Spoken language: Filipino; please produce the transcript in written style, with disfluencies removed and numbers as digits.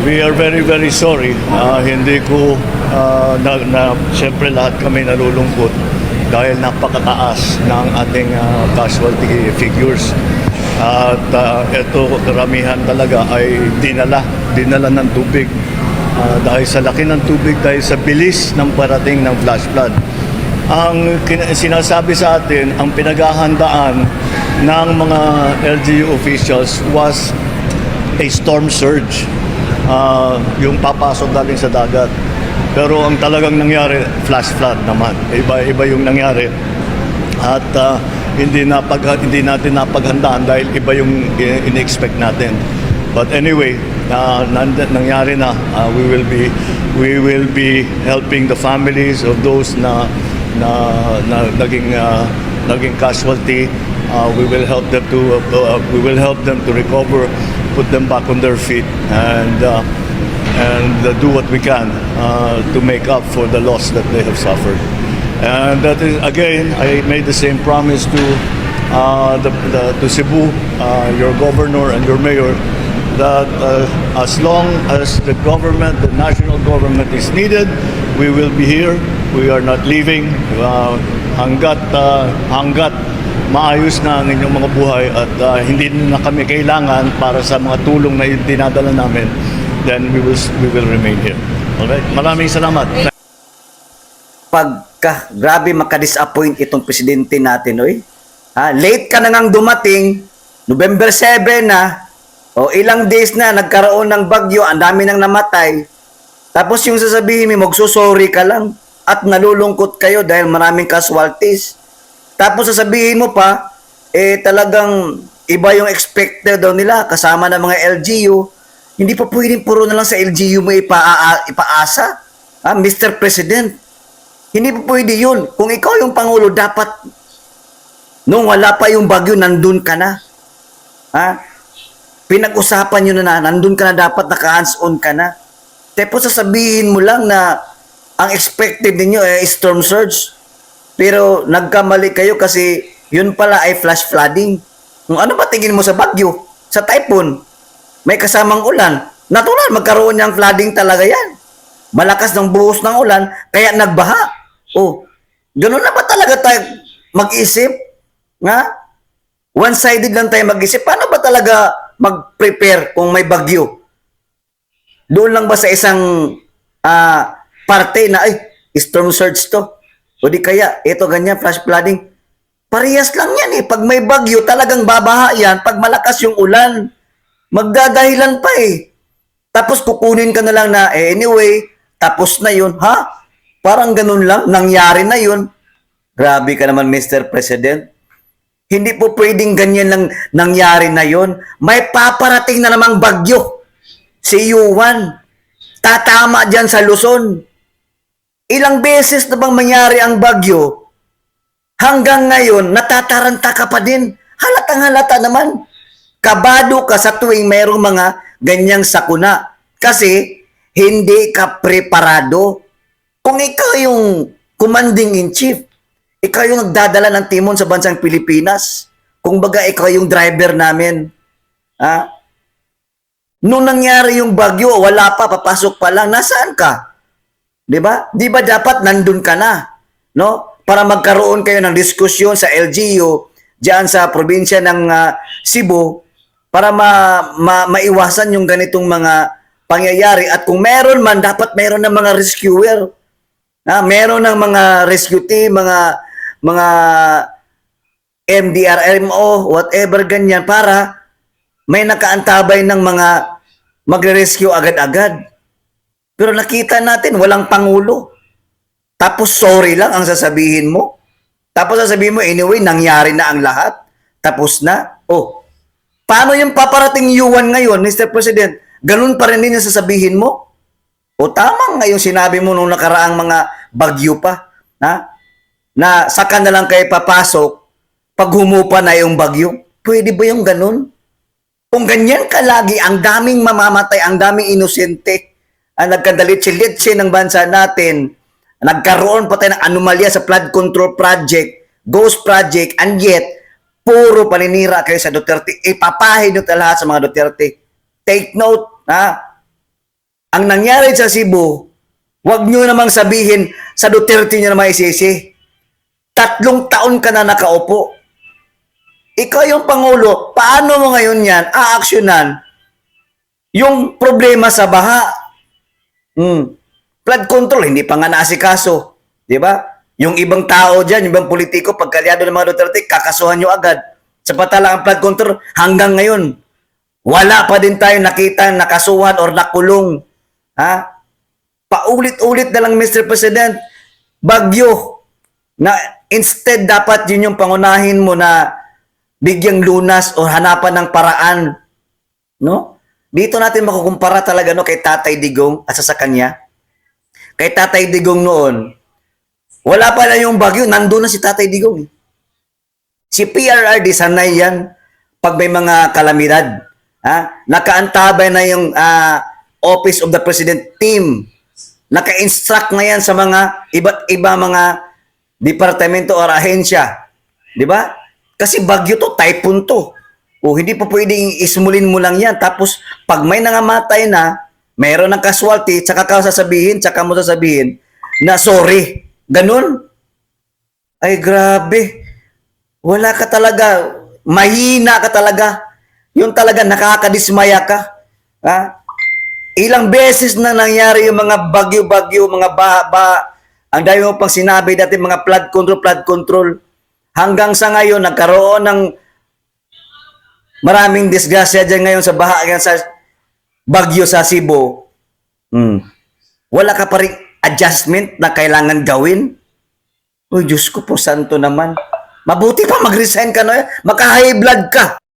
We are very, very sorry. Hindi ko, siyempre lahat kami nalulungkot dahil napakataas ng ating casualty figures. At ito, karamihan talaga ay dinala ng tubig. Dahil sa laki ng tubig, dahil sa bilis ng parating ng flash flood. Ang sinasabi sa atin, ang pinaghahandaan ng mga LGU officials was a storm surge. Yung papasok galing sa dagat. Pero ang talagang nangyari, flash flood naman. Iba yung nangyari. At hindi natin napaghandaan dahil iba yung in-expect natin. But anyway, nangyari na. We will be helping the families of those na naging casualty. We will help them to recover, put them back on their feet, and do what we can to make up for the loss that they have suffered. And that is, again, I made the same promise to Cebu, your governor and your mayor, that as long as the national government is needed, we will be here. We are not leaving hanggat maayos na ang inyong mga buhay at hindi na kami kailangan para sa mga tulong na dinadala namin, then we will remain here. Alright? Maraming salamat. Grabe maka-disappoint itong presidente natin, oy. Late ka na ngang dumating, November 7 na, o ilang days na nagkaroon ng bagyo, ang dami nang namatay. Tapos yung sasabihin mo, magsusorry ka lang at nalulungkot kayo dahil maraming casualties. Tapos sasabihin mo pa, talagang iba yung expected daw nila kasama ng mga LGU. Hindi pa pwedeng puro na lang sa LGU mo ipaasa. Mr. President, hindi pa pwede yun. Kung ikaw yung Pangulo, dapat nung wala pa yung bagyo, nandun ka na. Pinag-usapan nyo na, nandun ka na, dapat naka-hands-on ka na. Tapos sasabihin mo lang na ang expected ninyo ay storm surge. Pero nagkamali kayo kasi yun pala ay flash flooding. Kung ano ba tingin mo sa bagyo? Sa typhoon, may kasamang ulan. Natural, magkaroon niyang flooding talaga yan. Malakas ng buhos ng ulan, kaya nagbaha. Gano'n na ba talaga tayo mag-isip? One-sided lang tayo mag-isip. Paano ba talaga mag-prepare kung may bagyo? Doon lang ba sa isang parte na, storm surge to? O di kaya, ito ganyan, flash flooding. Parehas lang yan eh. Pag may bagyo, talagang babaha yan. Pag malakas yung ulan, magdadahilan pa eh. Tapos kukunin ka na lang na, anyway, tapos na yun. Parang ganun lang, nangyari na yun. Grabe ka naman, Mr. President. Hindi po pwedeng ganyan lang nangyari na yun. May paparating na namang bagyo. Si Yuan. Tatama dyan sa Luzon. Ilang beses na bang mangyari ang bagyo? Hanggang ngayon, natataranta ka pa din. Halatang halata naman. Kabado ka sa tuwing mayroong mga ganyang sakuna. Kasi, hindi ka preparado. Kung ikaw yung commanding in chief, ikaw yung nagdadala ng timon sa bansang Pilipinas, kung baga ikaw yung driver namin. Nung nangyari yung bagyo, wala pa, papasok pa lang, nasaan ka? Diba? Di ba dapat nandun ka na? No? Para magkaroon kayo ng diskusyon sa LGU diyan sa probinsya ng Cebu para maiwasan yung ganitong mga pangyayari. At kung meron man, dapat meron ng mga rescuer. Meron ng mga rescue team, mga MDRMO, whatever ganyan, para may nakaantabay ng mga magre-rescue agad-agad. Pero nakita natin, walang Pangulo. Tapos sorry lang ang sasabihin mo. Tapos sasabihin mo, anyway, nangyari na ang lahat. Tapos na. Paano yung paparating Yuan ngayon, Mr. President? Ganun pa rin din yung sasabihin mo? Tama nga yung sinabi mo nung nakaraang mga bagyo pa. Na saka na lang kayo papasok pag humupa na yung bagyo. Pwede ba yung ganun? Kung ganyan ka lagi, ang daming mamamatay, ang daming inosente, ang nagkadalitsi-litsi ng bansa natin, nagkaroon pa tayo ng anomalya sa flood control project, ghost project, and yet, puro paninira kayo sa Duterte. Ipapahid nyo lahat sa mga Duterte. Take note, ang nangyari sa Cebu, wag nyo namang sabihin sa Duterte nyo na maisisi. 3 taon ka na nakaupo. Ikaw yung Pangulo, paano mo ngayon yan aaksyonan yung problema sa baha? Flood control, hindi pa nga naasikaso. Di ba? Yung ibang tao dyan, yung ibang politiko, pag kalyado ng mga Duterte, kakasuhan nyo agad. Sapatala ang flood control, hanggang ngayon, wala pa din tayo nakita nakasuhan or nakulong. Ha? Paulit-ulit na lang, Mr. President, bagyo, na instead dapat yun yung pangunahin mo na bigyang lunas o hanapan ng paraan. No? Dito natin makukumpara talaga no, kay Tatay Digong at sa kanya. Kay Tatay Digong noon, wala pa na yung bagyo, nandun na si Tatay Digong. Si PRRD, sanay yan pag may mga kalamidad. Ha? Nakaantabay na yung Office of the President team. Naka-instruct na yan sa mga iba't iba mga departamento o ahensya. Di ba? Kasi bagyo to, typhoon to. O hindi pa pwedeng ismulin mo lang yan. Tapos pag may nangamatay na, mayroon ng casualty, tsaka mo sasabihin na sorry. Ganun? Ay grabe. Wala ka talaga. Mahina ka talaga. Yung talaga nakakadismaya ka. Ha? Ilang beses na nangyari yung mga bagyo-bagyo, mga baha-baha. Ang dami mo pang sinabi dati, mga flood control. Hanggang sa ngayon, nagkaroon ng maraming disgrasya dyan ngayon sa baha, sa bagyo sa Cebu. Wala ka pa rin adjustment na kailangan gawin? Uy, Diyos ko po, santo naman. Mabuti pa mag-resign ka na. Maka-high blood ka.